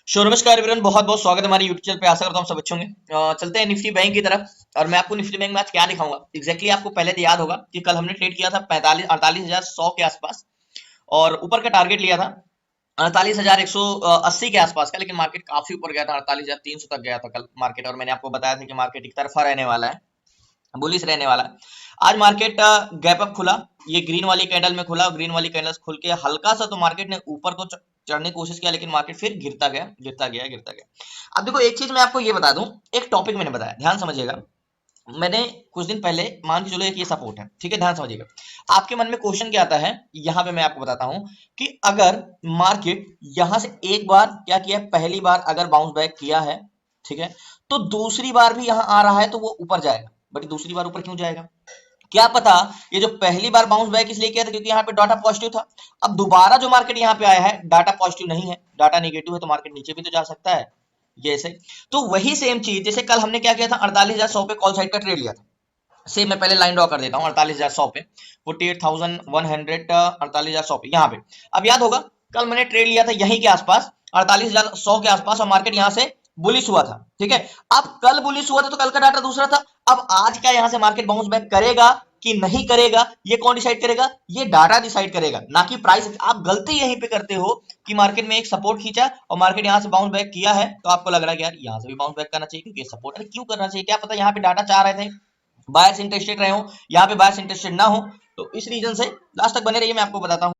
नमस्कार एवरीवन, बहुत बहुत स्वागत है हमारे यूट्यूब चैनल पे। आशा करता हूँ सब अच्छे होंगे। चलते हैं निफ्टी बैंक की तरफ और मैं आपको निफ्टी बैंक में आज क्या दिखाऊंगा एग्जैक्टली आपको पहले तो याद होगा कि कल हमने ट्रेड किया था 48,100 के आसपास और ऊपर का टारगेट लिया था 48,180 के आसपास का, लेकिन मार्केट काफी ऊपर गया था, 48,300 तक गया था कल मार्केट। और मैंने आपको बताया था कि मार्केट एक तरफा रहने वाला है, बुलिश रहने वाला है। आज मार्केट गैप अप खुला, ये ग्रीन वाली कैंडल में खुला, ग्रीन वाली कैंडल्स खुल के हल्का सा तो मार्केट ने ऊपर को चढ़ने की कोशिश किया, लेकिन मार्केट फिर गिरता गया गिरता गया गिरता गया। अब देखो एक चीज मैं आपको ये बता दूं, एक टॉपिक मैंने बताया, ध्यान समझिएगा। मैंने कुछ दिन पहले मान के चलो एक ये सपोर्ट है, ठीक है, ध्यान समझिएगा। आपके मन में क्वेश्चन क्या आता है, यहाँ पे मैं आपको बताता हूं कि अगर मार्केट यहां से एक बार क्या किया, पहली बार अगर बाउंस बैक किया है, ठीक है, तो दूसरी बार भी यहां आ रहा है तो वो ऊपर जाएगा। बट दूसरी बार ऊपर क्यों जाएगा? क्या पता ये जो पहली बार बाउंस बैक इसलिए किया था क्योंकि यहाँ पे डाटा पॉजिटिव था। अब दोबारा जो मार्केट यहाँ पे आया है, डाटा पॉजिटिव नहीं है, डाटा नेगेटिव है, तो मार्केट नीचे भी तो जा सकता है जैसे। तो वही सेम चीज जैसे कल हमने क्या किया था, 48,100 पे कॉल साइड का ट्रेड लिया था। सेम मैं पहले लाइन ड्रॉ कर देता हूँ 48,100 पे, 48,100 48,100 पे यहाँ पे। अब याद होगा कल मैंने ट्रेड लिया था यहीं के आसपास 48,100 के आसपास और मार्केट यहाँ से बुलिश हुआ था, ठीक है। अब कल बुलिश हुआ था तो कल का डाटा दूसरा था। अब आज क्या यहाँ से मार्केट बाउंस बैक करेगा कि नहीं करेगा, ये कौन डिसाइड करेगा? ये डाटा डिसाइड करेगा, ना कि प्राइस। आप गलती यहीं पे करते हो कि मार्केट में एक सपोर्ट खींचा और मार्केट यहाँ से बाउंस बैक किया है तो आपको लग रहा है कि यार यहाँ से भी बाउंस बैक करना चाहिए क्योंकि सपोर्ट। अरे क्यों करना चाहिए? क्या पता यहाँ पे डाटा चाह रहे थे बायर्स इंटरेस्टेड रहे हो, यहाँ पे बायर्स इंटरेस्टेड ना हो, तो इस रीजन से लास्ट तक बने रहिए, मैं आपको बताता हूँ।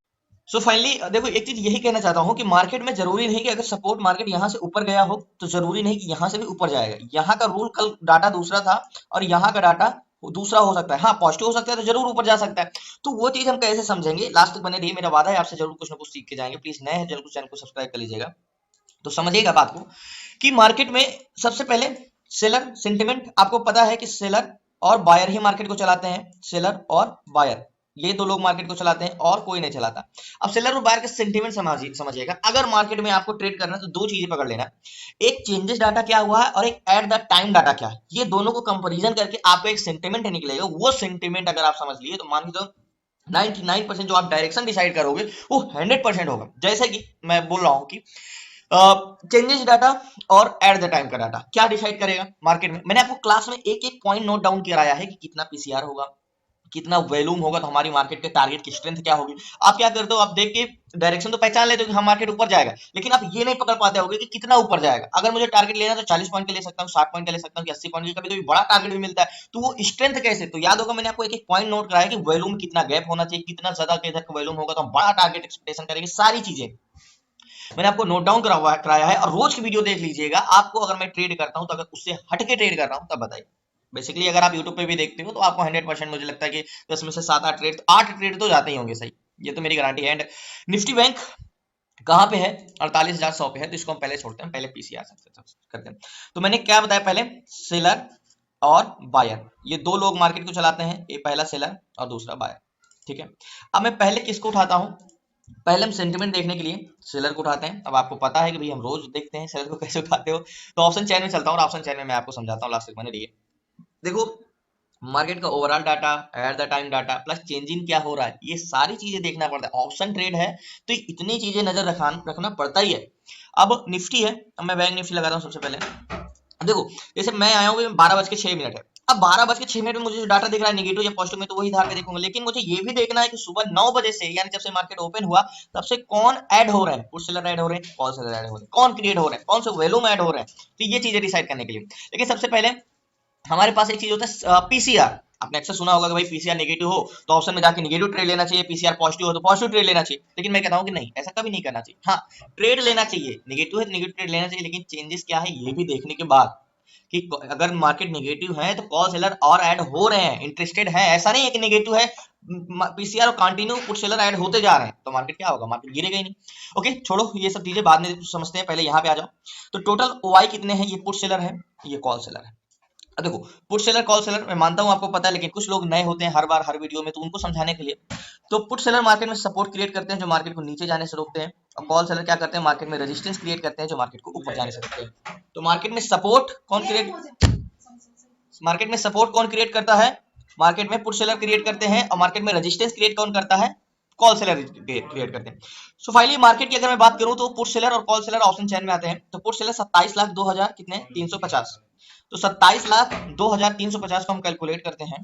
सो फाइनली देखो एक चीज यही कहना चाहता हूँ कि मार्केट में जरूरी नहीं कि अगर सपोर्ट मार्केट यहाँ से ऊपर गया हो तो जरूरी नहीं कि यहाँ से भी ऊपर जाएगा। यहाँ का रूल कल डाटा दूसरा था और यहाँ का डाटा दूसरा हो सकता है। हाँ पॉजिटिव हो सकता है तो जरूर ऊपर जा सकता है। तो वो चीज हम कैसे समझेंगे, लास्ट तक बने रहिए, मेरा वादा है आपसे जरूर कुछ ना कुछ सीख के जाएंगे। प्लीज नए हैं चैनल को सब्सक्राइब कर लीजिएगा। तो समझिएगा बात को कि मार्केट में सबसे पहले सेलर सेंटिमेंट, आपको पता है कि सेलर और बायर ही मार्केट को चलाते हैं। सेलर और बायर ये दो लोग मार्केट को चलाते हैं और कोई नहीं चलाता। अब सेलर और बायर का सेंटिमेंट समझिएगा। अगर मार्केट में आपको ट्रेड करना है तो दो चीजें पकड़ लेना, एक चेंजेस डाटा क्या हुआ है और एक एट द टाइम डाटा क्या है। ये दोनों को कंपैरिजन करके आपको एक सेंटिमेंट निकलेगा। वो सेंटिमेंट अगर आप समझ लिए तो मान के 99% जो आप डायरेक्शन डिसाइड करोगे वो 100% होगा। जैसे कि मैं बोल रहा हूँ कि चेंजेस डाटा और एट द टाइम का डाटा क्या डिसाइड करेगा मार्केट में। मैंने आपको क्लास में एक एक पॉइंट नोट डाउन कराया है कि कितना पीसीआर होगा, कितना वॉल्यूम होगा, तो हमारी मार्केट के टारगेट की स्ट्रेंथ क्या होगी। आप क्या करते हो, आप देख के डायरेक्शन तो पहचान लेते हो कि हम मार्केट ऊपर जाएगा, लेकिन आप ये नहीं पकड़ पाते होगे कि कितना ऊपर जाएगा। अगर मुझे टारगेट लेना तो 40 पॉइंट का ले सकता हूँ, 60 पॉइंट का ले सकता हूँ कि 80 पॉइंट का, कभी कभी बड़ा टारगेट भी मिलता है। तो वो स्ट्रेंथ कैसे, तो याद होगा मैंने आपको एक एक पॉइंट नोट कराया कि वॉल्यूम कितना गैप होना चाहिए, कितना ज्यादा इधर का वॉल्यूम होगा तो हम बड़ा टारगेट एक्सपेक्टेशन करेंगे। सारी चीजें मैंने आपको नोट डाउन कराया है और रोज की वीडियो देख लीजिएगा। आपको अगर मैं ट्रेड करता हूं तो अगर उससे हट के ट्रेड कर रहा हूं तब बताइए। बेसिकली अगर आप यूट्यूब पे भी देखते हो तो आपको 100% मुझे लगता है कि 10 में से 7 8 ट्रेड तो जाते ही होंगे सही, ये तो मेरी गारंटी है। एंड निफ्टी बैंक कहाँ पे है, 48,100 पे है, तो इसको हम पहले छोड़ते हैं, पहले पीसीआर करते हैं। तो मैंने क्या बताया पहले, सेलर और बायर ये दो लोग मार्केट को चलाते हैं, ये पहला सेलर और दूसरा बायर, ठीक है। अब मैं पहले किसको उठाता हूं, पहले हम सेंटिमेंट देखने के लिए सेलर को उठाते हैं। अब आपको पता है कि भाई हम रोज देखते हैं सेलर को कैसे उठाते हो, तो ऑप्शन चैन में चलता हूँ और ऑप्शन चैन में मैं आपको समझाता हूँ, लास्ट तक बने रहिए। देखो मार्केट का overall data, at the time data, plus change in क्या हो रहा है, ये सारी चीजें देखना पड़ता है। ऑप्शन ट्रेड है तो इतनी चीजें नजर रखना पड़ता ही है। अब निफ्टी है, अब मैं बैंक निफ्टी लगाता हूँ सबसे पहले। अब देखो जैसे मैं आया हूँ 12:06 है। अब 12:06 में मुझे जो डाटा दिख रहा है नेगेटिव या पॉजिटिव में तो वही धार के देखूंगा, लेकिन मुझे ये भी देखना है कि सुबह 9 बजे से यानी जब से मार्केट ओपन हुआ तब से कौन ऐड हो रहे हैं, पुट सेलर ऐड हो रहे हैं, कॉल सेलर ऐड हो रहे हैं, कौन क्रिएट हो रहे हैं, कौन से वैल्यूम ऐड हो रहे हैं। तो ये चीजें डिसाइड करने के लिए, लेकिन सबसे पहले हमारे पास एक चीज होता है पीसीआर। आपने अक्सर सुना होगा कि भाई पीसीआर नेगेटिव हो तो ऑप्शन में जाके नेगेटिव ट्रेड लेना चाहिए, पीसीआर पॉजिटिव हो तो पॉजिटिव ट्रेड लेना चाहिए। लेकिन मैं कहता हूं कि नहीं, ऐसा कभी नहीं करना चाहिए। हाँ ट्रेड लेना चाहिए, नेगेटिव है तो नेगेटिव ट्रेड लेना चाहिए, लेकिन चेंजेस क्या है ये भी देखने के बाद कि अगर मार्केट नेगेटिव है तो कॉल सेलर और ऐड हो रहे हैं, इंटरेस्टेड है। ऐसा नहीं है कि नेगेटिव है पीसीआर और कंटिन्यू पुट सेलर ऐड होते जा रहे हैं तो मार्केट क्या होगा, मार्केट गिरेगा ही नहीं। ओके छोड़ो ये सब चीजें बाद में समझते हैं, पहले यहाँ पे आ जाओ। तो टोटल ओआई कितने हैं, ये पुट सेलर है, ये कॉल सेलर है। अब देखो पुट सेलर कॉल सेलर मैं मानता हूं आपको पता है, लेकिन कुछ लोग नए होते हैं हर बार हर वीडियो में, तो उनको समझाने के लिए। तो पुट सेलर मार्केट में सपोर्ट क्रिएट करते हैं जो मार्केट को नीचे जाने से रोकते हैं, और कॉल सेलर क्या करते हैं, मार्केट में रेजिस्टेंस क्रिएट करते हैं जो मार्केट को ऊपर जाने से रोकते हैं। तो मार्केट में सपोर्ट कौन क्रिएट, मार्केट में सपोर्ट कौन क्रिएट करता है, मार्केट में पुट सेलर क्रिएट करते हैं, और मार्केट में रेजिस्टेंस क्रिएट कौन करता है, कॉल सेलर क्रिएट करते हैं। सो फाइनली मार्केट की अगर मैं बात करूं तो पुट सेलर और कॉल सेलर ऑप्शन चेन में आते हैं। तो पुट सेलर 27,02,000 कितने 350, तो 27,02,350 को हम कैलकुलेट करते हैं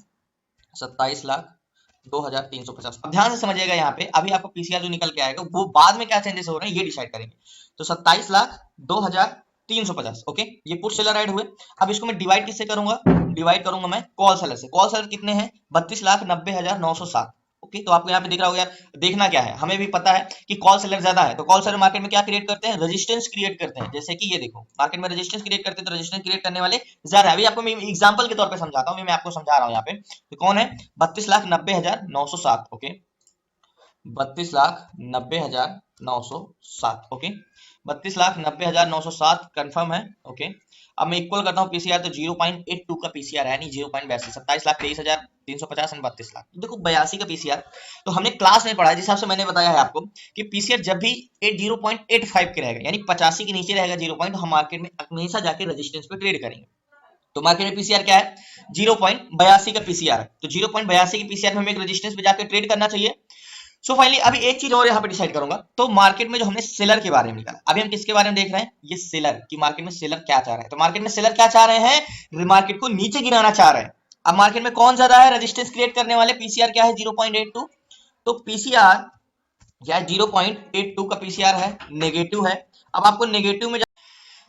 27,02,350। अब ध्यान से समझिएगा, यहाँ पे अभी आपको पीसीआर जो निकल के आएगा वो बाद में क्या चेंजेस हो रहे हैं ये डिसाइड करेंगे। तो 27,02,350 ओके, ये पुट सेलर ऐड हुए। अब इसको मैं डिवाइड किससे करूंगा, डिवाइड करूंगा मैं कॉल सेलर से। कॉल सेलर कितने हैं 32,90,907 ओके। तो आपको यहाँ पे दिख रहा होगा यार, देखना क्या है, हमें भी पता है कि कॉल सेलर ज्यादा है। तो कॉल सेलर मार्केट में क्या क्रिएट करते हैं, रेजिस्टेंस क्रिएट करते हैं। जैसे कि ये देखो मार्केट में रेजिस्टेंस क्रिएट करते हैं, तो रेजिस्टेंस क्रिएट करने वाले ज्यादा है। अभी आपको मैं एग्जांपल के तौर पे समझाता हूँ, मैं आपको समझा रहा हूँ यहाँ पे। तो कौन है 32,90,907 ओके, 32,90,907 ओके, 32,90,907 कंफर्म है ओके। अब मैं इक्वल करता हूँ पीसीआर, तो 0.82 का पीसीआर है, नहीं 0.82, 27,23,350 एंड 32 लाख। देखो 82 का पीसीआर, तो हमने क्लास में पढ़ा है जिस हिसाब से मैंने बताया है आपको कि पीसीआर जब भी 0.85 के रहेगा यानी 85 के नीचे रहेगा 0 पॉइंट, तो हम मार्केट में हमेशा जाके रेजिस्टेंस पे ट्रेड करेंगे। तो मार्केट में पीसीआर क्या है 0.82 का पीसीआर है, तो 0.82 के पीसीआर में हमें एक रेजिस्टेंस पे जाकर ट्रेड करना चाहिए। सो फाइनली अभी एक चीज और यहाँ पे डिसाइड करूंगा। तो मार्केट में जो हमने सेलर के बारे में निकाला, अभी हम किसके बारे में देख रहे हैं, ये सेलर की मार्केट में सेलर क्या चाह रहे हैं। तो मार्केट में सेलर क्या चाह रहे हैं, मार्केट को नीचे गिराना चाह रहे हैं। अब मार्केट में कौन ज्यादा है, रेजिस्टेंस क्रिएट करने वाले, पीसीआर क्या है 0.82, तो पीसीआर क्या है 0.82 का पीसीआर है, नेगेटिव है। अब आपको नेगेटिव में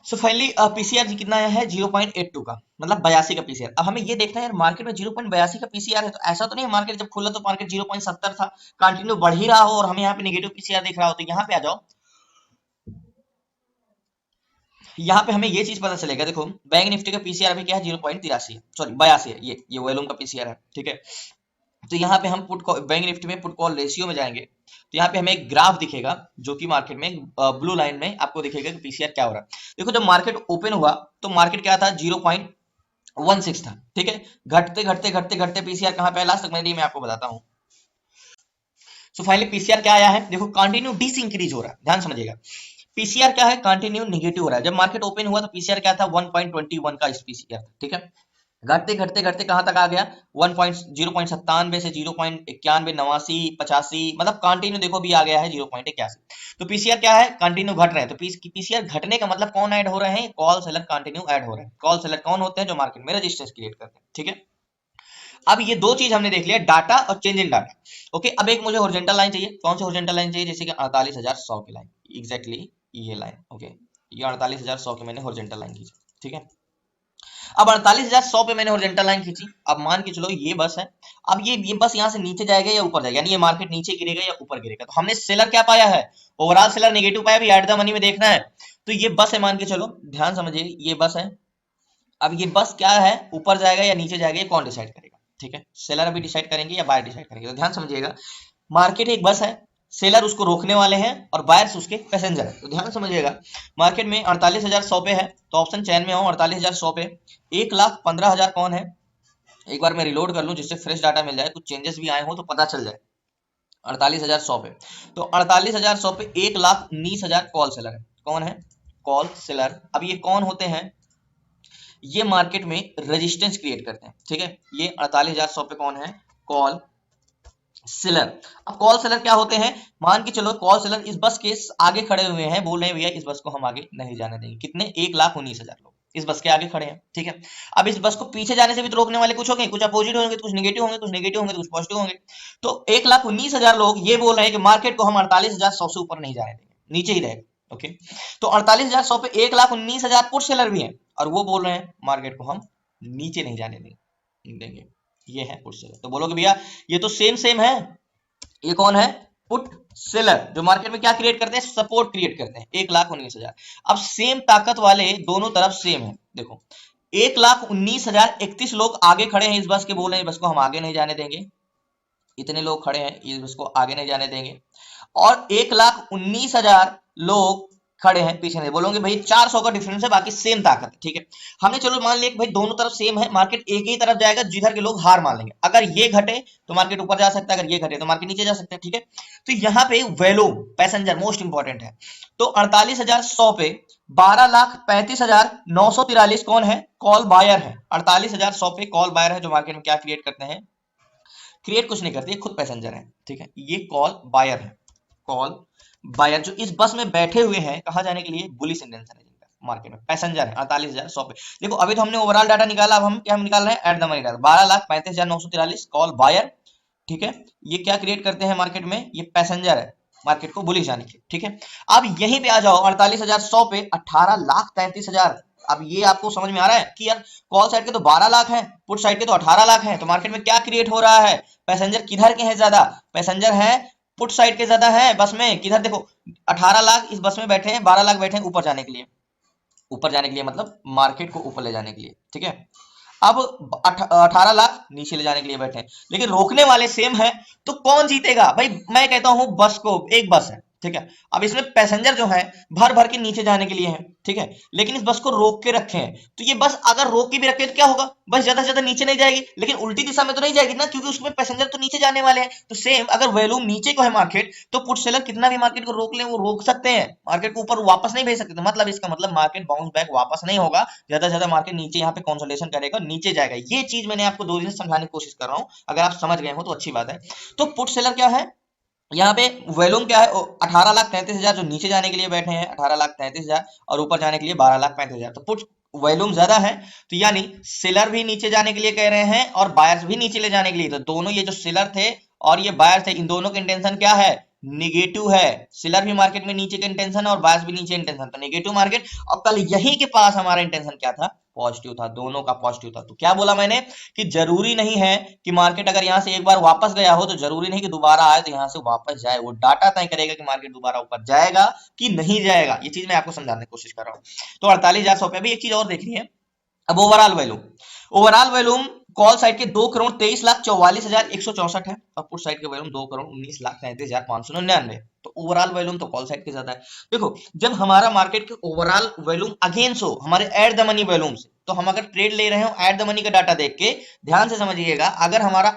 सो फाइनली पीसीआर कितना है 0.82 का, मतलब 82 का पीसीआर। अब हमें ये देखना है यार मार्केट में 0.82 का पीसीआर है, तो ऐसा तो नहीं मार्केट जब खुला तो मार्केट 0.70 था, कंटिन्यू बढ़ ही रहा हो और हमें यहाँ पे नेगेटिव पीसीआर दिख रहा हो। तो यहाँ पे आ जाओ, यहाँ पे हमें ये चीज पता चलेगा। देखो बैंक निफ्टी का पीसीआर अभी क्या है 0.83 सॉरी 82 है, ये वॉल्यूम का पीसीआर है ठीक है। तो यहाँ पे हम बैंक निफ्टी में पुट कॉल रेशियो में जाएंगे, तो यहाँ पे हमें एक ग्राफ दिखेगा जो कि मार्केट में ब्लू लाइन में आपको दिखेगा कि पीसीआर क्या हो रहा है। देखो जब मार्केट ओपन हुआ तो मार्केट क्या था 0.16 था ठीक है, घटते घटते घटते घटते पीसीआर कहाँ पे लास्ट तक मैं आपको बताता हूँ। सो फाइनली पीसीआर क्या आया है, देखो कंटिन्यू डिसइंक्रीज हो रहा है, ध्यान समझिएगा। पीसीआर क्या है कंटिन्यू नेगेटिव हो रहा है। जब मार्केट ओपन हुआ तो पीसीआर क्या था 1.21 का पीसीआर ठीक है, घटते घटते घटते कहां तक आ गया 0.97 से 0.91 89 85, मतलब कंटिन्यू देखो भी आ गया है 0.81। तो पीसीआर क्या है कंटिन्यू घट रहे हैं। तो पीसीआर घटने का मतलब कौन ऐड हो रहे हैं, कॉल सेलर कंटिन्यू ऐड हो रहे हैं। कॉल सेलर कौन होते हैं, जो मार्केट में रेजिस्टेंस क्रिएट करते हैं ठीक है। अब ये दो चीज हमने देख लिया, डाटा और चेंज इन डाटा ओके। अब एक मुझे हॉरिजॉन्टल लाइन चाहिए, कौन सी हॉरिजॉन्टल लाइन चाहिए, जैसे कि 48,100 की लाइन, एग्जैक्टली ये लाइन ओके, ये 48,100 की मैंने हॉरिजॉन्टल लाइन खींची ठीक है। अब 48,100 पे मैंने हॉरिजॉन्टल लाइन खींची। अब मान के चलो ये बस है, अब ये बस यहाँ से नीचे जाएगा या ऊपर जाएगा, यानी ये मार्केट नीचे गिरेगा या ऊपर गिरेगा। तो हमने सेलर क्या पाया है, ओवरऑल सेलर नेगेटिव पाया, भी एट द मनी में देखना है। तो ये बस है मान के चलो, ध्यान समझिए ये बस है। अब ये बस क्या है, ऊपर जाएगा या नीचे जाएगा, ये कौन डिसाइड करेगा ठीक है, सेलर अभी डिसाइड करेंगे या बायर डिसाइड करेंगे। तो ध्यान समझिएगा मार्केट एक बस है, सेलर उसको रोकने वाले हैं और बायर्स उसके पैसेंजर है। तो ध्यान समझिएगा मार्केट में 48,100 पे है, तो ऑप्शन चैन में हो 48,100 पे 1,15,000 कौन है। एक बार मैं रिलोड कर लूं जिससे फ्रेश डाटा मिल जाए, कुछ चेंजेस भी आए हो तो पता चल जाए। 48,100 पे, तो 48,100 पे 1,19,000 कॉल सेलर है। कौन है कॉल सेलर। अब ये कौन होते हैं, ये मार्केट में रेजिस्टेंस क्रिएट करते हैं ठीक है। ये 48,100 पे कौन है, कॉल सेलर। अब कॉल सेलर क्या होते हैं, मान के चलो कॉल सेलर इस बस के आगे खड़े हुए हैं, बोल रहे हैं भैया इस बस को हम आगे नहीं जाने देंगे। कितने 1,19,000 लोग इस बस के आगे खड़े हैं ठीक है। अब इस बस को पीछे जाने से भी तो रोकने वाले कुछ होंगे, कुछ अपोजिट होंगे, कुछ नेगेटिव होंगे, कुछ नेगेटिव होंगे, कुछ पॉजिटिव होंगे। तो 1,19,000 लोग ये बोल रहे हैं कि मार्केट को हम 48,100 से ऊपर नहीं जाने देंगे, नीचे ही रहेगा ओके। तो 48,100 पे 1,19,000 पुट सेलर भी हैं और वो बोल रहे हैं मार्केट को हम नीचे नहीं जाने देंगे। ये है पुट सेलर। तो बोलोगे भैया ये तो सेम है, ये कौन है पुट सेलर, जो मार्केट में क्या क्रिएट करते हैं, सपोर्ट क्रिएट करते हैं 1,19,000। अब सेम ताकत वाले दोनों तरफ सेम है, देखो 1,19,031 लोग आगे खड़े हैं इस बस के, बोल रहे हैं बस को हम आगे नहीं जाने देंगे। इतने लोग खड़े हैं इस बस को आगे नहीं जाने देंगे। और 1,19,000 लोग खड़े हैं पीछे नहीं, बोलोगे भाई 400 का डिफरेंस है, बाकी सेम ताकत है ठीक है। हमने चलो मान लिया कि भाई दोनों तरफ सेम है, मार्केट एक ही तरफ जाएगा जिधर के लोग हार मान लेंगे। अगर ये घटे तो मार्केट ऊपर जा सकता है, अगर ये घटे तो मार्केट नीचे जा सकता है ठीक है। तो यहाँ पे वैल्यू पैसेंजर मोस्ट इंपॉर्टेंट है। तो 48,100 पे 12,35,943 कौन है, कॉल बायर है। 48,100 पे कॉल बायर है, जो मार्केट में क्या क्रिएट करते हैं, क्रिएट कुछ नहीं करती है, खुद पैसेंजर है, ठीक है। ये कॉल बायर है, कॉल बायर जो इस बस में बैठे हुए हैं कहाँ जाने के लिए, बुलिश इंटेंशन है जिनका, मार्केट में पैसेंजर है 48,100 पे। देखो अभी तो हमने ओवरऑल डाटा निकाला, अब हम क्या हम निकाल रहे हैं at the money data, 12,35,943 call buyer, ठीक है। ये क्या क्रिएट करते हैं मार्केट में, ये पैसेंजर है मार्केट को बुलिश जाने के, ठीक है। अब यहीं पे आ जाओ 48,100 पे 18,33,000। अब ये आपको समझ में आ रहा है कि यार कॉल साइड के तो 12 लाख है, पुट साइड के तो 18 लाख है, तो मार्केट में क्या क्रिएट हो रहा है, पैसेंजर किधर के हैं ज्यादा, पैसेंजर है पुट साइड के ज्यादा है बस में, किधर देखो 18 लाख इस बस में बैठे हैं, 12 लाख बैठे हैं ऊपर जाने के लिए, ऊपर जाने के लिए मतलब मार्केट को ऊपर ले जाने के लिए, ठीक है। अब 18 लाख नीचे ले जाने के लिए बैठे हैं, लेकिन रोकने वाले सेम है, तो कौन जीतेगा भाई, मैं कहता हूं बस को, एक बस है, ठीक है। अब इसमें पैसेंजर जो है भर भर के नीचे जाने के लिए है, ठीक है, लेकिन इस बस को रोक के रखे हैं, तो ये बस अगर रोक के भी रखे तो क्या होगा, बस ज्यादा से ज्यादा नीचे नहीं जाएगी, लेकिन उल्टी दिशा में तो नहीं जाएगी ना, क्योंकि उसमें पैसेंजर तो नीचे जाने वाले हैं। तो सेम अगर वॉल्यूम नीचे को है मार्केट, तो पुट सेलर कितना भी मार्केट को रोक ले वो रोक सकते हैं, मार्केट को ऊपर वापस नहीं भेज सकते, तो मतलब इसका मतलब मार्केट बाउंस बैक वापस नहीं होगा, ज्यादा से ज्यादा मार्केट नीचे यहाँ पे कंसोलिडेशन करेगा, नीचे जाएगा। ये चीज मैंने आपको 2 दिन से समझाने की कोशिश कर रहा हूँ, अगर आप समझ गए हो तो अच्छी बात है। तो पुट सेलर क्या है, यहाँ पे वॉल्यूम क्या है, 18,33,000 जो नीचे जाने के लिए बैठे हैं 18,33,000, और ऊपर जाने के लिए 12,35,000, तो पुट वॉल्यूम ज्यादा है, तो यानी सेलर भी नीचे जाने के लिए कह रहे हैं और बायर्स भी नीचे ले जाने के लिए, तो दोनों ये जो सेलर थे और ये बायर थे, इन दोनों के इंटेंशन क्या है, निगेटिव है। सेलर भी मार्केट में नीचे का इंटेंशन और बायर्स भी नीचे इंटेंशन, तो निगेटिव मार्केट। और कल यहीं के पास हमारा इंटेंशन क्या था, पॉजिटिव था, दोनों का पॉजिटिव था। तो क्या बोला मैंने कि जरूरी नहीं है कि मार्केट अगर यहां से एक बार वापस गया हो तो जरूरी नहीं कि दोबारा आए तो यहां से वापस जाए, वो डाटा तय करेगा कि मार्केट दोबारा ऊपर जाएगा कि नहीं जाएगा। ये चीज मैं आपको समझाने की कोशिश कर रहा हूँ। तो 48,100 पे भी एक चीज और देखनी है। अब overall volume, overall volume call side के 2,23,44,164 है, और पुट साइड के वैल्यूम 2,19,33,599। तो ओवरऑल वैल्यूम तो कॉल साइड के ज्यादा है। देखो जब हमारा मार्केट के ओवरऑल वैल्यूम अगेंस्ट हो हमारे एट द मनी वैल्यूम से, तो हम अगर ट्रेड ले रहे हो एट द मनी का डाटा देख के, ध्यान से समझिएगा, अगर हमारा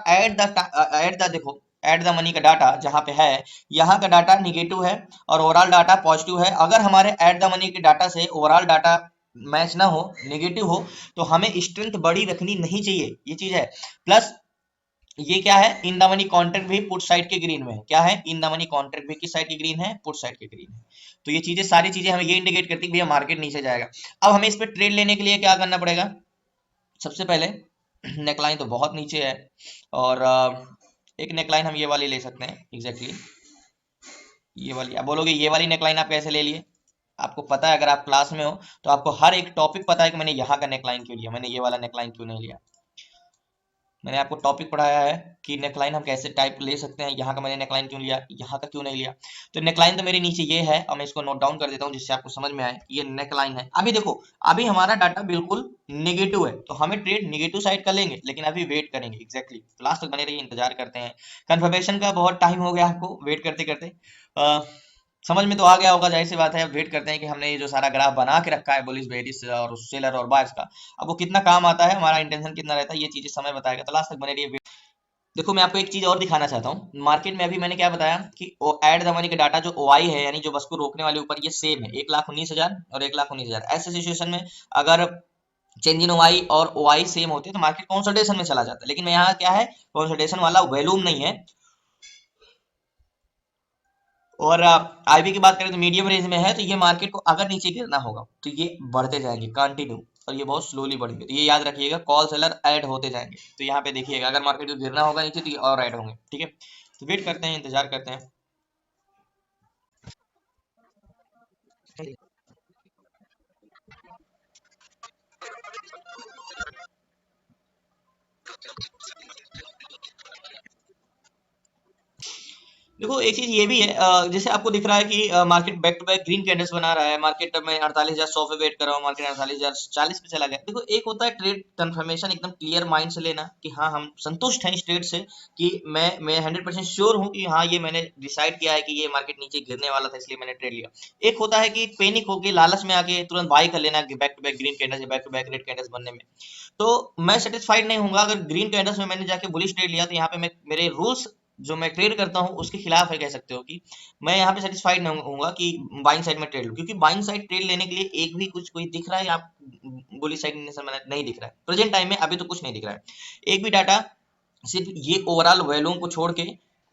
देखो एट द मनी का डाटा जहां पे है, यहाँ का डाटा निगेटिव है और ओवरऑल डाटा पॉजिटिव है, अगर हमारे एट द मनी के डाटा से ओवरऑल डाटा मैच ना हो, नेगेटिव हो, तो हमें स्ट्रेंथ बड़ी रखनी नहीं चाहिए, ये चीज है। प्लस ये क्या है, इन द मनी कॉन्ट्रैक्ट भी पुट साइड के ग्रीन में है, क्या है, इन द मनी कॉन्ट्रैक्ट भी किस साइड के ग्रीन है, पुट साइड के ग्रीन है। तो ये चीजें सारी चीजें हमें ये इंडिकेट करती है भैया मार्केट नीचे जाएगा। अब हमें इस पर ट्रेड लेने के लिए क्या करना पड़ेगा, सबसे पहले नेकलाइन तो बहुत नीचे है, और एक नेकलाइन हम ये वाली ले सकते हैं, एग्जैक्टली ये वाली। आप बोलोगे ये वाली नेकलाइन आप कैसे ले लिए, आपको पता है, अगर आप क्लास में हो तो आपको हर एक टॉपिक पता है कि मैंने यहाँ का नेकलाइन क्यों लिया, मैंने ये वाला नेकलाइन क्यों नहीं लिया। मैंने आपको टॉपिक पढ़ाया है कि नेकलाइन हम कैसे टाइप ले सकते हैं, यहाँ का मैंने नेकलाइन क्यों लिया, यहाँ का क्यों नहीं लिया। तो नेकलाइन तो मेरे नीचे ये है, और मैं इसको नोट डाउन कर देता हूँ जिससे आपको समझ में आए, ये नेकलाइन है। अभी देखो अभी हमारा डाटा बिल्कुल निगेटिव है, तो हमें ट्रेड निगेटिव साइड का लेंगे, लेकिन अभी वेट करेंगे, एग्जैक्टली लास्ट तक बने रहिए, इंतजार करते हैं। कंफर्मेशन का बहुत टाइम हो गया आपको वेट करते करते, समझ में तो आ गया होगा, जाहिर सी बात है। अब वेट करते हैं कि हमने ये जो सारा ग्राफ बना के रखा है बुलिश बेरिश और सेलर और बायर्स का, अब वो कितना काम आता है, हमारा इंटेंशन कितना रहता है, ये चीजें समय बताएगा, तो लास्ट तक बने रहिए। देखो मैं आपको एक चीज और दिखाना चाहता हूँ, मार्केट में अभी मैंने क्या बताया कि एड द मनी का डाटा जो ओआई है, यानी जो बस को रोकने वाले ऊपर, ये सेम है 1,19,000 और 1,19,000। ऐसे सिचुएशन में अगर चेंज इन ओआई और ओआई सेम होते तो मार्केट कंसोलिडेशन में चला जाता, लेकिन यहाँ क्या है, कंसोलिडेशन वाला वॉल्यूम नहीं है। और आईबी की बात करें तो मीडियम रेंज में है, तो ये मार्केट को अगर नीचे गिरना होगा तो ये बढ़ते जाएंगे कंटिन्यू, और ये बहुत स्लोली बढ़ेंगे, तो ये याद रखिएगा, कॉल सेलर ऐड होते जाएंगे। तो यहाँ पे देखिएगा अगर मार्केट को गिरना होगा नीचे तो ये और ऐड होंगे, ठीक है। तो वेट करते हैं, इंतजार करते हैं। देखो एक चीज ये भी है, जैसे आपको दिख रहा है कि market back to back green candles बना रहा है, मार्केट में 48,100 पे वेट कर रहा हूँ, मार्केट 48,040 पे चला गया। देखो एक होता है ट्रेड कंफर्मेशन, एकदम क्लियर माइंड से लेना कि हाँ हम संतुष्ट हैं इस ट्रेड से, कि मैं 100% श्योर हूँ कि हाँ ये मैंने डिसाइड किया है कि ये मार्केट नीचे गिरने वाला था इसलिए मैंने ट्रेड लिया। एक होता है कि पैनिक होके लालच में आके तुरंत बाई कर लेना कि back to back green candles या back to back red candles बनने में, तो मैं सेटिस्फाइड नहीं हूँ अगर ग्रीन कैंडल्स में मैंने जाके बुलिश ट्रेड लिया, तो यहाँ पे मैं मेरे रूल्स जो मैं ट्रेड करता हूँ उसके खिलाफ है, कह सकते हो कि मैं यहाँ पे सेटिस्फाइड नहीं होऊंगा कि बाइंग साइड में ट्रेड लूं, क्योंकि बाइंग साइड ट्रेड लेने के लिए एक भी कुछ कोई दिख रहा है, आप बुलिश साइड नहीं दिख रहा है प्रेजेंट टाइम में, अभी तो कुछ नहीं दिख रहा है, एक भी डाटा सिर्फ ये ओवरऑल वॉल्यूम को छोड़ के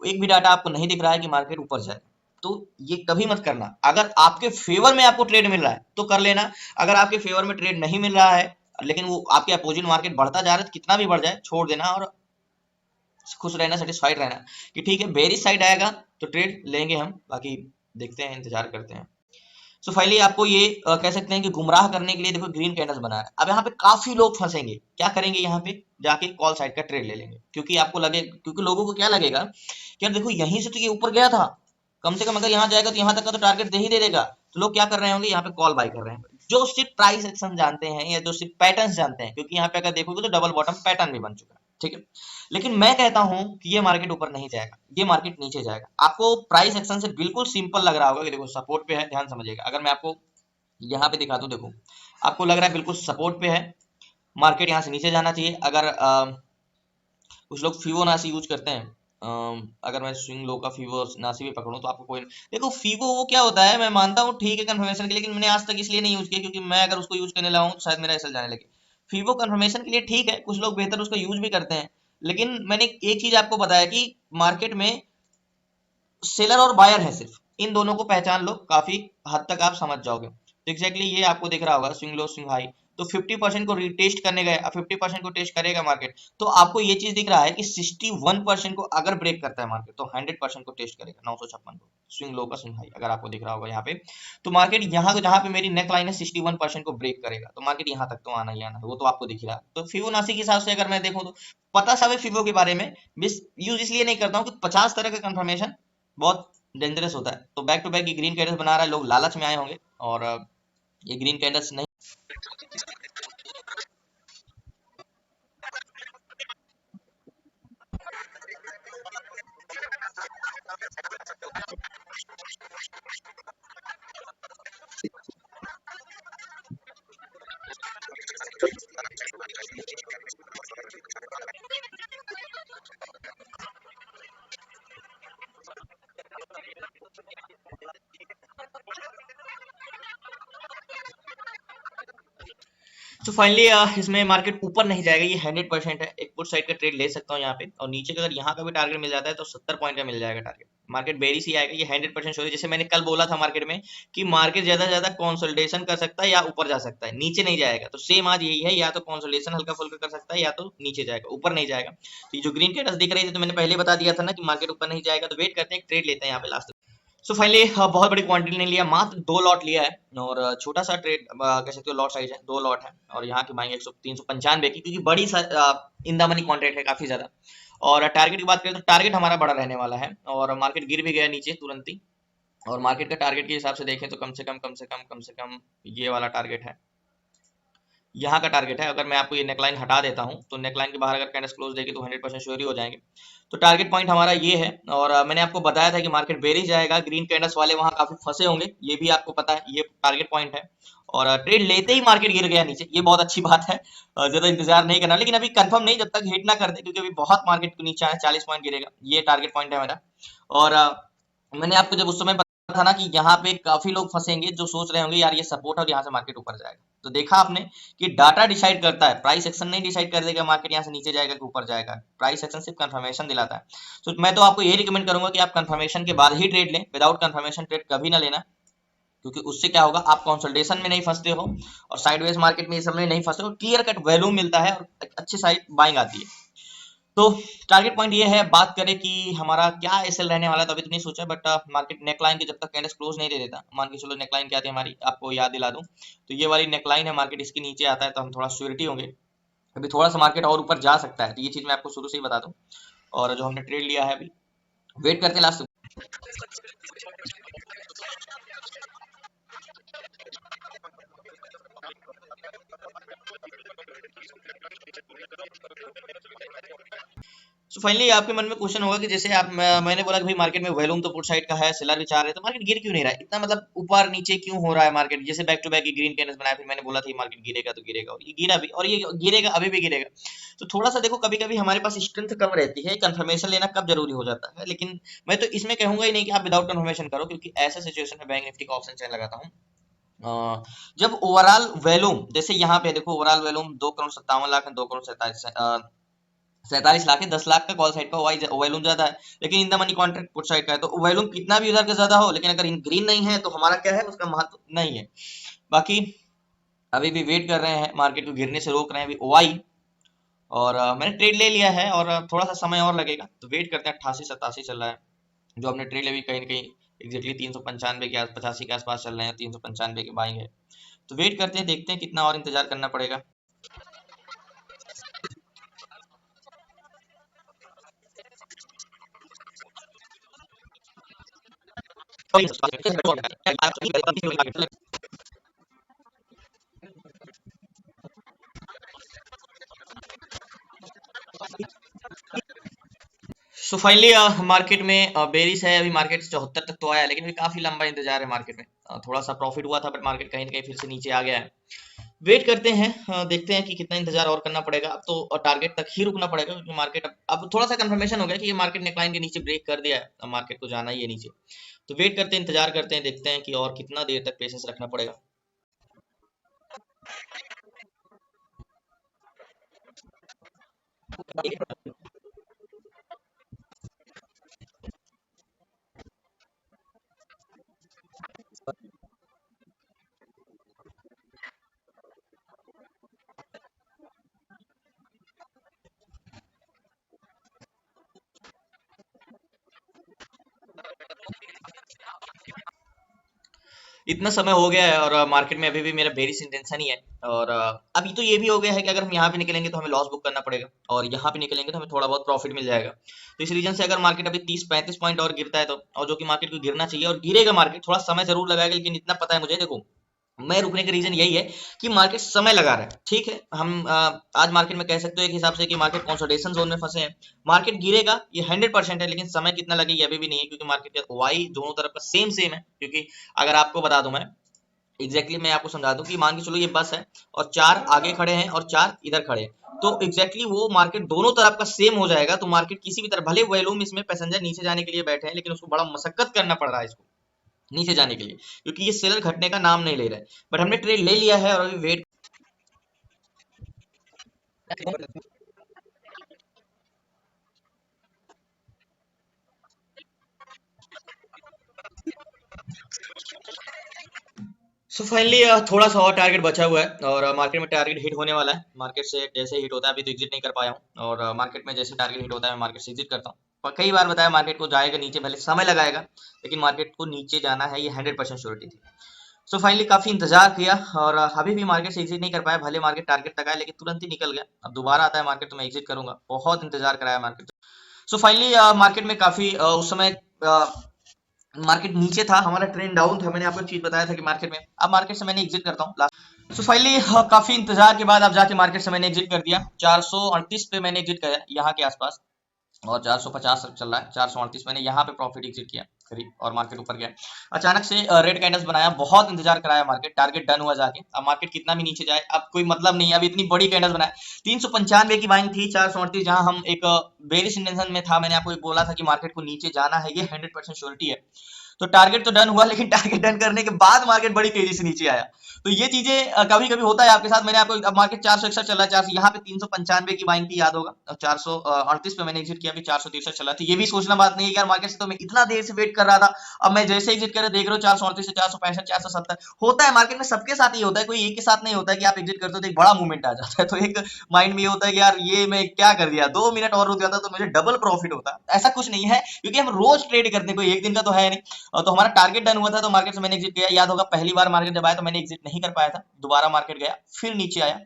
एक भी डाटा आपको नहीं दिख रहा है कि मार्केट ऊपर जाए, तो ये कभी मत करना। अगर आपके फेवर में आपको ट्रेड मिल रहा है तो कर लेना, अगर आपके फेवर में ट्रेड नहीं मिल रहा है लेकिन वो आपके अपोजिट मार्केट बढ़ता जा रहा है तो कितना भी बढ़ जाए छोड़ देना और खुश रहना, सेटिस्फाइड रहना कि ठीक है बेरिश साइड आएगा तो ट्रेड लेंगे हम, बाकी देखते हैं, इंतजार करते हैं। सो फाइनली आपको ये कह सकते हैं कि गुमराह करने के लिए देखो ग्रीन कैंडल्स बना है। अब यहाँ पे काफी लोग फंसेंगे, क्या करेंगे यहाँ पे जाके कॉल साइड का ट्रेड ले लेंगे, क्योंकि आपको लगे, क्योंकि लोगों को क्या लगेगा कि यार देखो यहीं से तो ये ऊपर गया था, कम से कम अगर यहाँ जाएगा तो यहाँ तक का तो टारगेट दे ही दे देगा, तो लोग क्या कर रहे होंगे यहाँ पे कॉल बाय कर रहे हैं, जो सिर्फ प्राइस एक्शन जानते हैं या जो सिर्फ पैटर्न जानते हैं, क्योंकि यहाँ पे अगर देखोगे तो डबल बॉटम पैटर्न भी बन चुका है, ठीक है। लेकिन मैं कहता हूं कि ये मार्केट ऊपर नहीं जाएगा, ये मार्केट नीचे जाएगा। आपको प्राइस एक्शन से बिल्कुल सिंपल लग रहा होगा कि देखो सपोर्ट पे है, ध्यान समझिएगा, अगर मैं आपको यहाँ पे दिखा दूं, देखो आपको लग रहा है बिल्कुल सपोर्ट पे है, मार्केट यहाँ से नीचे जाना चाहिए। अगर कुछ लोग फिबोनाची यूज करते हैं, अगर मैं स्विंग लो का फिबोनाची भी पकड़ूं तो आपको कोई, देखो फिबो वो क्या होता है, मैं मानता हूँ ठीक है कंफर्मेशन के लिए, लेकिन मैंने आज तक इसलिए नहीं यूज किया क्योंकि मैं अगर उसको यूज करने लगाऊं तो शायद मेरा एसएल जाने लगे। फिबो कंफर्मेशन के लिए ठीक है, कुछ लोग बेहतर उसका यूज भी करते हैं, लेकिन मैंने एक चीज आपको बताया कि मार्केट में सेलर और बायर है, सिर्फ इन दोनों को पहचान लो, काफी हद तक आप समझ जाओगे। तो एग्जैक्टली ये आपको दिख रहा होगा स्विंग लो स्विंग हाई, तो 50% को रिटेस्ट करने गए, अब 50% को टेस्ट करेगा मार्केट, तो आपको ये चीज दिख रहा है कि 61% को अगर ब्रेक करता है मार्केट तो 100% को टेस्ट करेगा, 956 को स्विंग लो का स्विंग हाई अगर आपको दिख रहा होगा यहाँ पे, तो मार्केट यहाँ जहाँ पे मेरी नेक लाइन है 61% को ब्रेक करेगा, तो मार्केट यहाँ तक तो आना ही आना है, वो तो आपको दिख रहा है। तो फिबोनाची के हिसाब से अगर मैं देखूँ तो पता सब है फिबो के बारे में, मिस यूज इसलिए नहीं करता हूँ कि 50 तरह का कंफर्मेशन बहुत डेंजरस होता है। तो बैक टू बैक ये ग्रीन कैंडल्स बना रहा है, लोग लालच में आए होंगे, और ये ग्रीन कैंडल्स नहीं। तो फाइनली इसमें मार्केट ऊपर नहीं जाएगा, ये 100% है, एक पुट साइड का ट्रेड ले सकता हूँ यहाँ पे, और नीचे का अगर यहाँ का भी टारगेट मिल जाता है तो 70 पॉइंट का मिल जाएगा टारगेट, मार्केट बेरिश ही आएगा, ये 100% श्योर है। जैसे मैंने कल बोला था मार्केट में कि मार्केट ज्यादा से ज्यादा कंसोलिडेशन कर सकता है या ऊपर जा सकता है, नीचे नहीं जाएगा, तो सेम आज यही है, या तो कंसोलिडेशन हल्का फुल्का कर सकता है या तो नीचे जाएगा, ऊपर नहीं जाएगा। तो ये जो ग्रीन कैंडल्स दिख रही थी तो मैंने पहले बता दिया था ना कि मार्केट ऊपर नहीं जाएगा, तो वेट करते हैं, ट्रेड लेते हैं यहाँ पे लास्ट। सो फाइनली बहुत बड़ी क्वांटिटी नहीं लिया, मात्र 2 लॉट लिया है, और छोटा सा ट्रेड कह सकते हो, लॉट साइज है, 2 लॉट है, और यहाँ की बाइंग 395 की, क्योंकि बड़ी इन द मनी कॉन्ट्रैक्ट है काफी ज्यादा। और टारगेट की बात करें तो टारगेट हमारा बड़ा रहने वाला है, और मार्केट गिर भी गया नीचे तुरंत ही, और मार्केट का टारगेट के हिसाब से देखें तो कम से कम ये वाला टारगेट है, यहाँ का टारगेट है। अगर मैं आपको ये नेकलाइन हटा देता हूँ तो नेकलाइन के बाहर अगर कैंडल्स क्लोज देगी तो 100% श्योर ही हो जाएंगे। तो टारगेट पॉइंट हमारा ये है, और मैंने आपको बताया था कि मार्केट बेरिश जाएगा, ग्रीन कैंडल्स वाले वहां काफी फंसे होंगे, ये भी आपको पता है, ये टारगेट पॉइंट है। और ट्रेड लेते ही मार्केट गिर गया नीचे, ये बहुत अच्छी बात है, ज्यादा इंतजार नहीं करना, लेकिन अभी कंफर्म नहीं, जब तक हिट ना कर दे, क्योंकि अभी बहुत मार्केट को नीचे है, 40 पॉइंट गिरेगा, ये टारगेट पॉइंट है मेरा। और मैंने आपको जब उस समय था ना कि यहाँ पे काफी लोग फंसेंगे जो सोच रहे होंगे यार ये सपोर्ट है और यहाँ से मार्केट ऊपर जाएगा, तो देखा आपने कि डाटा डिसाइड करता है, प्राइस एक्शन नहीं डिसाइड कर देगा मार्केट यहाँ से नीचे जाएगा कि ऊपर जाएगा, प्राइस एक्शन सिर्फ कंफर्मेशन दिलाता है। तो मैं तो आपको यही रिकमेंड करूंगा कि आप कंफर्मेशन के बाद ही ट्रेड लें, विदाउट कंफर्मेशन ट्रेड कभी ना लेना, क्योंकि उससे क्या होगा, आप कंसल्टेशन में नहीं फंसते हो और साइडवेज मार्केट में इस समय नहीं फंसते हो, क्लियर कट वैल्यू मिलता है और अच्छी साइड बाइंग आती है। तो टारगेट पॉइंट ये है, बात करें कि हमारा क्या एसएल रहने वाला है तो अभी तो नहीं सोचा, बट मार्केट नेकलाइन के जब तक कैंडल्स क्लोज नहीं दे देता, मान के चलो नेकलाइन क्या थी हमारी, आपको याद दिला दूं, तो ये वाली नेकलाइन है, मार्केट इसके नीचे आता है तो हम थोड़ा श्योरिटी होंगे, अभी थोड़ा सा मार्केट और ऊपर जा सकता है, तो ये चीज मैं आपको शुरू से ही बता दूं। और जो हमने ट्रेड लिया है अभी, वेट करते हैं लास्ट। सो फाइनली आपके मन में क्वेश्चन होगा कि जैसे मैंने बोला कि भाई मार्केट में वॉल्यूम तो पुट साइड का है, सेलर भी चाह रहे हैं, तो मार्केट गिर क्यों नहीं रहा है इतना, मतलब ऊपर नीचे क्यों हो रहा है मार्केट, जैसे back to back green candles बनाया, फिर मैंने बोला था मार्केट गिरेगा तो गिरेगा, और ये गिरा भी, और ये गिरेगा, अभी भी गिरेगा। तो थोड़ा सा देखो, कभी कभी हमारे पास स्ट्रेंथ कम रहती है, कंफर्मेशन लेना कब जरूरी हो जाता है, लेकिन मैं तो इसमें कहूंगा ही नहीं कि आप विदाउट कंफर्मेशन करो, क्योंकि ऐसा सिचुएशन में बैंक निफ्टी का ऑप्शन चेन लगाता हूँ। जब ओवरऑल वैल्यूम, जैसे यहाँ पे देखो ओवरऑल वैल्यूम 2,57,00,000 है, 2,47,00,000 47 लाख है, 10 लाख का कॉल साइड का वॉल्यूम ज्यादा है, लेकिन in the money contract put side का है, तो वॉल्यूम कितना भी उधर का ज्यादा हो, लेकिन अगर इन ग्रीन नहीं है तो हमारा क्या है, उसका महत्व नहीं है। बाकी अभी भी वेट कर रहे हैं, मार्केट को गिरने से रोक रहे हैं अभी ओआई, और मैंने ट्रेड ले लिया है और थोड़ा सा समय और लगेगा, तो वेट करते हैं। 88-87 चल रहा है जो हमने ट्रेड अभी कहीं ना कहीं एग्जैक्टली 395 के 85 के आसपास चल रहे हैं, 395 के बाइंग है, तो वेट करते हैं, देखते हैं कितना और इंतजार करना पड़ेगा। सो फाइनली मार्केट में बेरिस है, अभी मार्केट 74 तक तो आया, लेकिन अभी काफी लंबा इंतजार है मार्केट में। थोड़ा सा प्रॉफिट हुआ था, बट मार्केट कहीं ना कहीं फिर से नीचे आ गया है। वेट करते हैं, देखते हैं कि कितना इंतजार और करना पड़ेगा। अब तो टारगेट तक ही रुकना पड़ेगा, क्योंकि मार्केट अब थोड़ा सा कंफर्मेशन हो गया कि ये मार्केट नेकलाइन के नीचे ब्रेक कर दिया है, अब मार्केट को जाना ही है नीचे। तो वेट करते हैं, इंतजार करते हैं, देखते हैं कि और कितना देर तक पेशेंस रखना पड़ेगा। इतना समय हो गया है, और मार्केट में अभी भी मेरा बेरिश इंटेंशन ही है। और अभी तो ये भी हो गया है कि अगर हम यहाँ पे निकलेंगे तो हमें लॉस बुक करना पड़ेगा, और यहाँ पे निकलेंगे तो हमें थोड़ा बहुत प्रॉफिट मिल जाएगा। तो इस रीजन से अगर मार्केट अभी 30-35 पॉइंट और गिरता है तो, और जो कि मार्केट को गिरना चाहिए, और गिरेगा मार्केट, थोड़ा समय जरूर लगाएगा, लेकिन इतना पता है मुझे, देखो मैं रुकने का रीजन यही है कि मार्केट समय लगा रहा है। ठीक है, हम आज मार्केट में कह सकते हो एक हिसाब से कि मार्केट कंसोलिडेशन जोन में फंसे हैं। मार्केट गिरेगा ये 100% है, लेकिन समय कितना लगे ये अभी भी नहीं है, क्योंकि मार्केट का वाई दोनों तरफ का सेम सेम है। क्योंकि अगर आपको बता दूं मैं मैं आपको समझा दूं कि मान के चलो ये बस है, और 4 आगे खड़े हैं और 4 इधर खड़े हैं, तो वो मार्केट दोनों तरफ का सेम हो जाएगा। तो मार्केट किसी भी तरफ, भले वॉल्यूम इसमें पैसेंजर नीचे जाने के लिए बैठे हैं, लेकिन उसको बड़ा मशक्कत करना पड़ रहा है इसको नीचे जाने के लिए, क्योंकि ये सेलर घटने का नाम नहीं ले रहा है। बट हमने ट्रेड ले लिया है और अभी वेट। सो फाइनली थोड़ा सा और टारगेट बचा हुआ है, और मार्केट में टारगेट हिट होने वाला है। मार्केट से जैसे हिट होता है, अभी तो एग्जिट नहीं कर पाया हूँ, और मार्केट में जैसे टारगेट हिट होता है मैं मार्केट से एग्जिट करता हूँ। और कई बार बताया मार्केट को जाएगा नीचे, भले समय लगाएगा, लेकिन मार्केट को नीचे जाना है, ये 100% श्योरिटी थी। सो फाइनली काफी इंतजार किया, और अभी भी मार्केट से एग्जिट नहीं कर पाया, भले मार्केट टारगेट तक आया, लेकिन तुरंत ही निकल गया। अब दोबारा आता है मार्केट तो मैं एग्जिट करूंगा, बहुत इंतजार कराया मार्केट। सो फाइनली मार्केट में काफी उस समय मार्केट नीचे था, हमारा ट्रेंड डाउन था, मैंने आपको एक चीज बताया था कि मार्केट में, अब मार्केट से मैंने एग्जिट करता हूँ लास्ट। सो फाइनली काफी इंतजार के बाद अब जाके मार्केट से मैंने एग्जिट कर दिया। 438 पे मैंने एग्जिट किया यहाँ के आसपास, और 450 चल रहा है, 438 मैंने यहाँ पे प्रॉफिट एग्जिट किया करीब, और मार्केट ऊपर गया। अचानक से रेड कैंडल्स बनाया, बहुत इंतजार कराया मार्केट, टारगेट डन हुआ जाके। अब मार्केट कितना भी नीचे जाए अब कोई मतलब नहीं है, अब इतनी बड़ी कैंडल्स बनाया। 395 की बाइंग थी, 438 जहां हम एक बेरिश इंटेंशन में था, मैंने आपको एक बोला था कि मार्केट को नीचे जाना है, ये 100% श्योरिटी है। तो टारगेट तो डन हुआ, लेकिन टारगेट डन करने के बाद मार्केट बड़ी तेजी से नीचे आया। तो ये चीजें कभी कभी होता है आपके साथ। मैंने आपको, अब मार्केट 461 चल रहा है, 400 यहाँ पे 395 की बाइंग थी, याद होगा, और 438 पे मैंने एग्जिट किया, अभी 463 चला। तो ये भी सोचना बात नहीं है यार, मार्केट से तो मैं इतना देर से वेट कर रहा था, अब मैं जैसे एग्जिट कर देख रहा हूँ 438 से 465 470 होता है। मार्केट में सबके साथ ही होता है, कोई एक के साथ नहीं होता है कि आप एग्जिट करते हो तो एक बड़ा मूवमेंट आ जाता है। तो एक माइंड में ये होता है कि यार ये मैं क्या कर दिया, 2 मिनट और रुक जाता तो मुझे डबल प्रॉफिट होता। ऐसा कुछ नहीं है, क्योंकि हम रोज ट्रेड करते हैं, कोई एक दिन का तो है नहीं। तो हमारा टारगेट डन हुआ था, तो मार्केट से मैंने एग्जिट किया। याद होगा पहली बार मार्केट जब आया तो मैंने एग्जिट नहीं कर पाया था, दोबारा मार्केट गया फिर नीचे आया,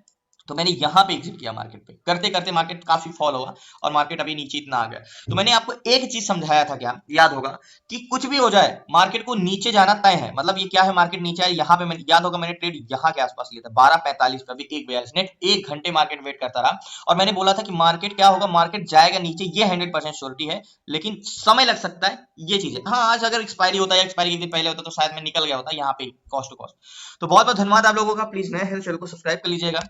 तो मैंने यहाँ पे एग्जिट किया। मार्केट पे करते करते मार्केट काफी फॉल हुआ, और मार्केट अभी नीचे इतना आ गया। तो मैंने आपको एक चीज समझाया था, क्या याद होगा, कि कुछ भी हो जाए मार्केट को नीचे जाना तय है। मतलब ये क्या है, मार्केट नीचे आए, यहाँ पे मैंने, याद होगा मैंने ट्रेड यहाँ के आसपास लिया था 12:45 पे, अभी 1:42 नेट 1 घंटे मार्केट वेट करता रहा। और मैंने बोला था कि मार्केट क्या होगा, मार्केट जाएगा नीचे, ये 100% श्योरिटी है, लेकिन समय लग सकता है। ये चीज है, हाँ आज अगर एक्सपायरी होता है, एक्सपायरी एक दिन पहले होता तो शायद मैं निकल गया होता यहाँ पे कॉस्ट टू कॉस्ट। तो बहुत बहुत धन्यवाद आप लोगों का, प्लीज नए हैं चैनल को सब्सक्राइब कर लीजिएगा।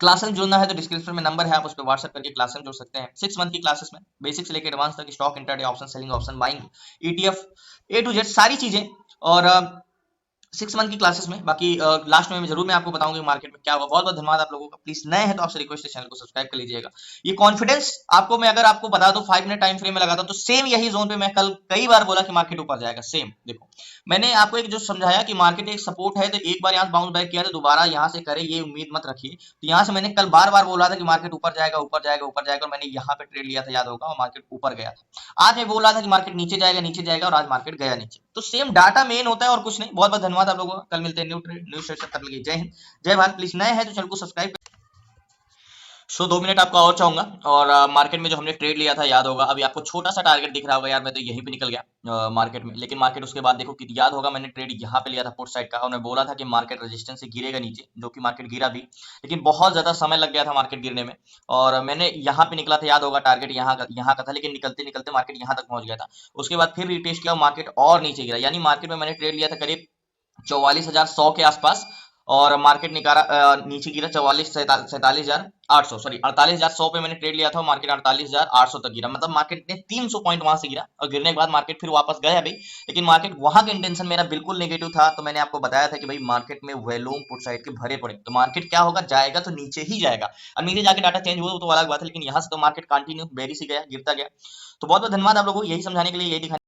क्लासेस जुड़ना है तो डिस्क्रिप्शन में नंबर है, आप उस पर व्हाट्सएप करके क्लासेस जुड़ सकते हैं। 6 मंथ की क्लासेस में बेसिक से लेकर एडवांस तक stock, intraday, option selling, option buying, ETF, A to Z सारी चीजें। और 6 मंथ की क्लासेस में। बाकी लास्ट में जरूर मैं आपको बताऊंगी मार्केट में क्या होगा। बहुत बहुत धन्यवाद आप लोगों का। प्लीज नए हैं तो आपसे रिक्वेस्ट है चैनल को सब्सक्राइब कर लीजिएगा। ये कॉन्फिडेंस आपको मैं अगर आपको बता दूं 5 मिनट टाइम फ्रेम में लगाता हूं तो सेम यही जोन पे मैं कल कई बार बोला कि मार्केट ऊपर जाएगा। सेम देखो मैंने आपको एक जो समझाया कि मार्केट एक सपोर्ट है, तो एक बार यहाँ बाउंस बैक किया तो दोबारा यहाँ से करे ये उम्मीद मत रखिए। तो यहाँ से मैंने कल बार बार बोला था कि मार्केट ऊपर जाएगा ऊपर जाएगा ऊपर जाएगा, और मैंने यहाँ पे ट्रेड लिया था याद होगा, और मार्केट ऊपर गया था। आज मैं बोल रहा था कि मार्केट नीचे जाएगा और आज मार्केट गया नीचे। तो सेम डाटा मेन होता है और कुछ नहीं। बहुत बहुत धन्यवाद आप लोगों का। कल मिलते हैं न्यू ट्रेड न्यू सेशन, तब तक के लिए जय हिंद जय भारत। प्लीज नए हैं तो चैनल को सब्सक्राइब। सो 2 मिनट आपका और चाहूंगा। और मार्केट में जो हमने ट्रेड लिया था याद होगा, अभी आपको छोटा सा टारगेट दिख रहा होगा यार, मैं तो यहीं पे निकल गया मार्केट में। लेकिन मार्केट उसके बाद देखो कि याद होगा मैंने ट्रेड यहाँ पे लिया था पुट साइड का, और मैं बोला था कि मार्केट रेजिस्टेंस से गिरेगा नीचे, जो कि मार्केट गिरा भी, लेकिन बहुत ज्यादा समय लग गया था मार्केट गिरने में। और मैंने यहाँ पे निकला था याद होगा, टारगेट यहाँ का था, लेकिन निकलते निकलते मार्केट यहाँ तक पहुंच गया था। उसके बाद फिर रिटेस्ट किया, मार्केट और नीचे गिरा। यानी मार्केट में मैंने ट्रेड लिया था करीब 44,100 के आसपास, और मार्केट निकाला नीचे गिरा 44,47,800 सॉरी 48,100 पे मैंने ट्रेड लिया था, मार्केट 48,800 तक गिरा। मतलब मार्केट ने 300 पॉइंट वहां से गिरा, और गिरने के बाद मार्केट फिर वापस गया भाई। लेकिन मार्केट वहां का इंटेंशन मेरा बिल्कुल नेगेटिव था। तो मैंने आपको बताया था कि भाई मार्केट में वैल्यूम पुट साइड के भरे पड़े, तो मार्केट क्या होगा, जाएगा तो नीचे ही जाएगा। और नीचे जाके डाटा चेंज हुआ तो अलग बात है, लेकिन यहाँ से तो मार्केट कंटिन्यू बेरी से गया, गिरता गया। तो बहुत बहुत धन्यवाद आप लोगों को, यही समझाने के लिए, यही दिखाने